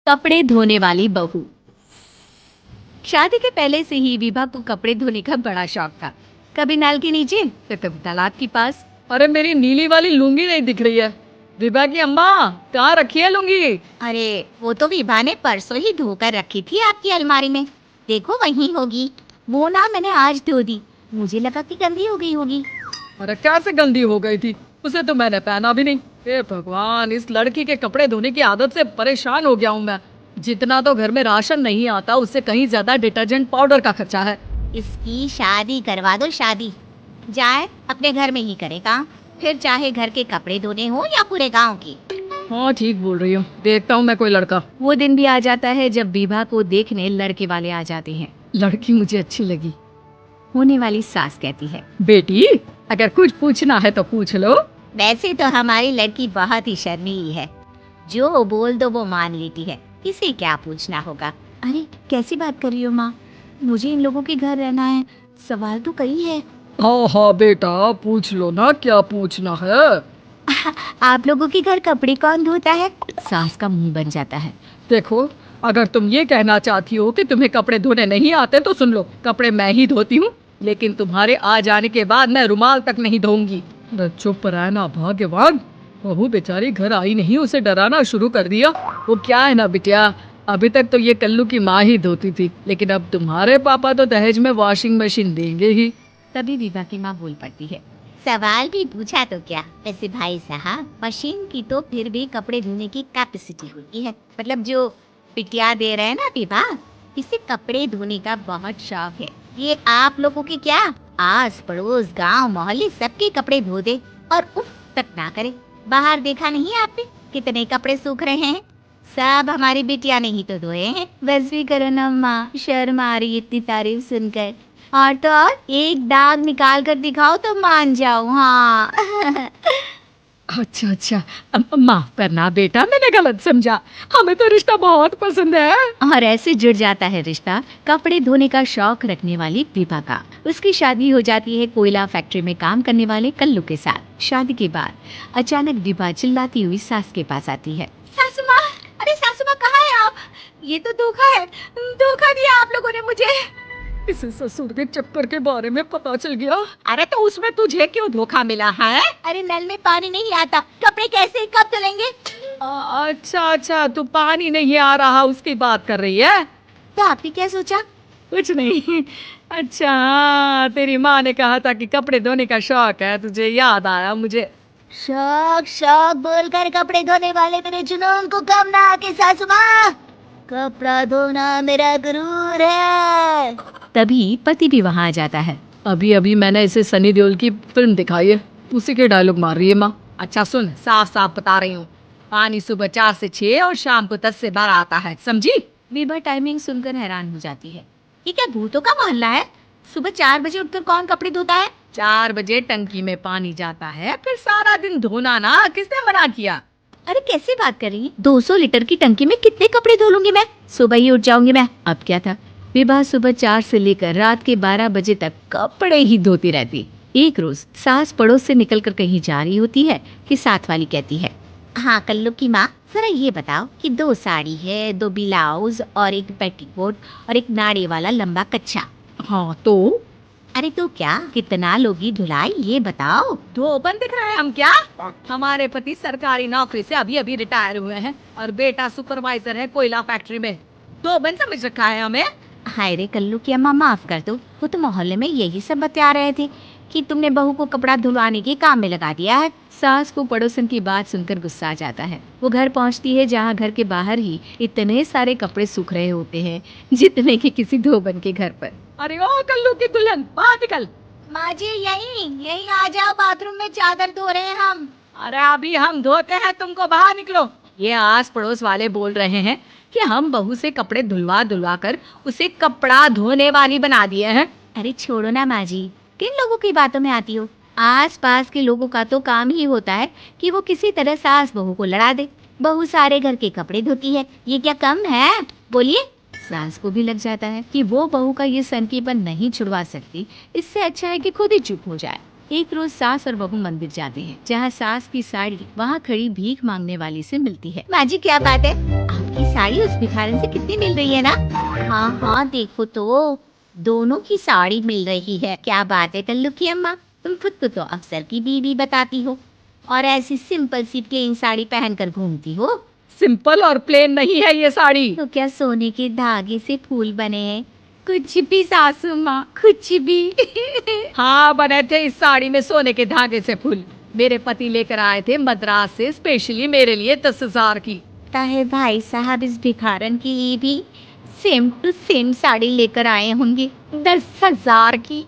कपड़े धोने वाली बहू। शादी के पहले से ही विभा को कपड़े धोने का बड़ा शौक था। कभी नल के नीचे तो कभी तालाब के पास। अरे मेरी नीली वाली लुंगी नहीं दिख रही है। विभा की अम्मा कहाँ रखी है लुंगी? अरे वो तो विभा ने परसों ही धोकर रखी थी आपकी अलमारी में। देखो वहीं होगी। वो ना मैंने आज धो दी, मुझे लगा कि गंदी हो गई होगी। अरे कैसे गंदी हो गई थी? उसे तो मैंने पहना भी नहीं। हे भगवान, इस लड़की के कपड़े धोने की आदत से परेशान हो गया हूँ मैं। जितना तो घर में राशन नहीं आता उससे कहीं ज्यादा डिटर्जेंट पाउडर का खर्चा है। इसकी शादी करवा दो, शादी जाए अपने घर में ही करे काम, फिर चाहे घर के कपड़े धोने हो या पूरे गांव की। हाँ ठीक बोल रही हूँ, देखता हूँ मैं कोई लड़का। वो दिन भी आ जाता है जब विभा को देखने लड़के वाले आ जाते हैं। लड़की मुझे अच्छी लगी। होने वाली सास कहती है, बेटी अगर कुछ पूछना है तो पूछ लो। वैसे तो हमारी लड़की बहुत ही शर्मीली है, जो बोल दो वो मान लेती है, इसे क्या पूछना होगा। अरे कैसी बात कर रही हो माँ, मुझे इन लोगों के घर रहना है, सवाल तो कई है। हाँ हाँ बेटा पूछ लो ना, क्या पूछना है। आप लोगों के घर कपड़े कौन धोता है? सास का मुंह बन जाता है। देखो, अगर तुम ये कहना चाहती हो कि तुम्हें कपड़े धोने नहीं आते तो सुन लो, कपड़े मैं ही धोती हूँ, लेकिन तुम्हारे आ जाने के बाद मैं रुमाल तक नहीं धोऊंगी। चुप रहना भाग्यवान। बहू बेचारी घर आई नहीं, उसे डराना शुरू कर दिया। वो क्या है ना बिटिया, अभी तक तो ये कल्लू की माँ ही धोती थी, लेकिन अब तुम्हारे पापा तो दहेज में वॉशिंग मशीन देंगे ही। तभी विभा की माँ बोल पड़ती है, सवाल भी पूछा तो क्या, वैसे भाई साहब मशीन की तो फिर भी कपड़े धोने की कैपेसिटी होती है, मतलब जो पिटिया दे रहे हैं ना विभा, इसे कपड़े धोने का बहुत शौक है। ये आप लोगों के क्या, आस पड़ोस गांव मोहल्ले सबके कपड़े धो दे और उफ तक ना करे। बाहर देखा नहीं आपने कितने कपड़े सूख रहे हैं? सब हमारी बिटिया ने ही तो धोए हैं। बस भी करो ना माँ, शर्म आ रही है इतनी तारीफ सुनकर। और तो और एक दाग निकाल कर दिखाओ तो मान जाओ। हाँ अच्छा अच्छा, माफ करना बेटा, मैंने गलत समझा। हमें तो रिश्ता बहुत पसंद है। और ऐसे जुड़ जाता है रिश्ता कपड़े धोने का शौक रखने वाली विभा का। उसकी शादी हो जाती है कोयला फैक्ट्री में काम करने वाले कल्लू के साथ। शादी के बाद अचानक विभा चिल्लाती हुई सास के पास आती है, सासू माँ, अरे सासू माँ कहाँ है आप? ये तो धोखा है, धोखा दिया आप लोगों ने मुझे। इसे ससुर के चक्कर के बारे में पता चल गया। अरे तो उसमें तुझे क्यों धोखा मिला है? अरे नल में पानी नहीं आता, कपड़े कैसे कब धुलेंगे? अच्छा अच्छा, तू पानी नहीं आ रहा उसकी बात कर रही है। तो आपने क्या सोचा? कुछ नहीं। अच्छा हाँ, तेरी माँ ने कहा था कि कपड़े धोने का शौक है, तुझे याद आया मुझे। शौक शौक बोलकर कपड़े धोने वाले मेरे जुनून को कम ना आके सासू माँ, कपड़ा धोना मेरा गुरूर है। तभी पति भी वहाँ आ जाता है। अभी अभी मैंने इसे सनी देओल की फिल्म दिखाई है, उसी के डायलॉग मार रही है माँ। अच्छा सुन, साफ साफ बता रही हूँ, पानी सुबह 4 से 6 और शाम को 10 से 12 आता है, समझी? विभा टाइमिंग सुनकर हैरान हो जाती है। ये क्या भूतों का मोहल्ला है? सुबह 4 बजे उठकर कौन कपड़े धोता है? 4 बजे टंकी में पानी जाता है, फिर सारा दिन धोना ना, किसने मना किया? अरे कैसे बात कर रही है? 200 लीटर की टंकी में कितने कपड़े धो लूंगी मैं? सुबह ही उठ जाऊंगी मैं। अब क्या था, विभा सुबह 4 से लेकर रात के 12 बजे तक कपड़े ही धोती रहती। एक रोज सास पड़ोस से निकलकर कहीं जा रही होती है कि साथ वाली कहती है, हाँ कल्लू की माँ, जरा ये बताओ कि 2 साड़ी है, 2 ब्लाउज और एक पेटीकोट और एक नाड़े वाला लंबा कच्छा। हाँ तो? अरे तो क्या, कितना लोगी धुलाई ये बताओ। धोबन दिख रहे हैं हम क्या? हमारे पति सरकारी नौकरी से अभी अभी रिटायर हुए हैं और बेटा सुपरवाइजर है कोयला फैक्ट्री में। धोबन समझ रखा है हमें। हाय रे कल्लू की अम्मा, माफ कर दो, वो तो मोहल्ले में यही सब बता रहे थे कि तुमने बहू को कपड़ा धुलवाने के काम में लगा दिया है। सास को पड़ोसन की बात सुनकर गुस्सा आ जाता है। वो घर पहुंचती है जहां घर के बाहर ही इतने सारे कपड़े सूख रहे होते हैं जितने कि किसी धोबन के घर पर। अरे ओ कल्लू की दुल्हन, बाहर निकल। माँ जी यही आ जाओ, बाथरूम में चादर धो रहे हैं हम। अरे अभी हम धोते हैं, तुमको बाहर निकलो। ये आस पड़ोस वाले बोल रहे हैं कि हम बहू से कपड़े धुलवा धुलवा कर उसे कपड़ा धोने वाली बना दिए हैं। अरे छोड़ो ना माँ जी, किन लोगों की बातों में आती हो? आस पास के लोगों का तो काम ही होता है कि वो किसी तरह सास बहू को लड़ा दे। बहू सारे घर के कपड़े धोती है, ये क्या कम है? बोलिए। सास को भी लग जाता है कि वो बहू का ये सनकीपन नहीं छुड़वा सकती, इससे अच्छा है कि खुद ही चुप हो जाए। एक रोज सास और बहू मंदिर जाते हैं, जहाँ सास की साड़ी वहाँ खड़ी भीख मांगने वाली से मिलती है। माँ जी क्या बात है, की साड़ी उस भिखारन से कितनी मिल रही है ना। हाँ हाँ देखो तो, दोनों की साड़ी मिल रही है। क्या बात है कल्लू की अम्मा, तुम खुद को तो अफसर की बीवी बताती हो और ऐसी सिंपल सी प्लेन साड़ी पहनकर घूमती हो। सिंपल और प्लेन नहीं है ये साड़ी। तो क्या सोने के धागे से फूल बने हैं? कुछ भी सासू माँ, कुछ भी। हाँ, बने थे इस साड़ी में सोने के धागे से फूल। मेरे पति लेकर आए थे मद्रास से स्पेशली मेरे लिए 10,000 की। ताहे भाई साहब इस भिखारन के लिए भी सेम टू सेम साड़ी लेकर आए होंगे 10,000 की।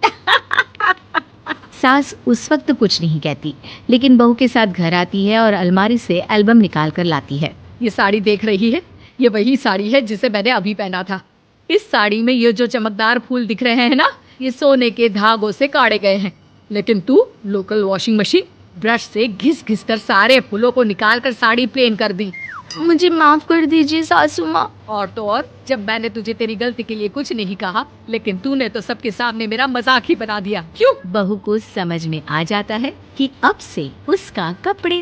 सास उस वक्त कुछ नहीं कहती, लेकिन बहू के साथ घर आती है और अलमारी से एल्बम निकाल कर लाती है। ये साड़ी देख रही है, ये वही साड़ी है जिसे मैंने अभी पहना था। इस साड़ी में ये जो चमकदार फूल दिख रहे हैं ना, ये सोने के धागों से काटे गए हैं। लेकिन तू लोकल वॉशिंग मशीन ब्रश से घिस घिस कर सारे फूलों को निकाल कर साड़ी प्लेन कर दी। मुझे माफ कर दीजिए सासू माँ। और तो और, जब मैंने तुझे तेरी गलती के लिए कुछ नहीं कहा, लेकिन तूने तो सबके सामने मेरा मजाक ही बना दिया। क्यों? बहू को समझ में आ जाता है कि अब से उसका कपड़े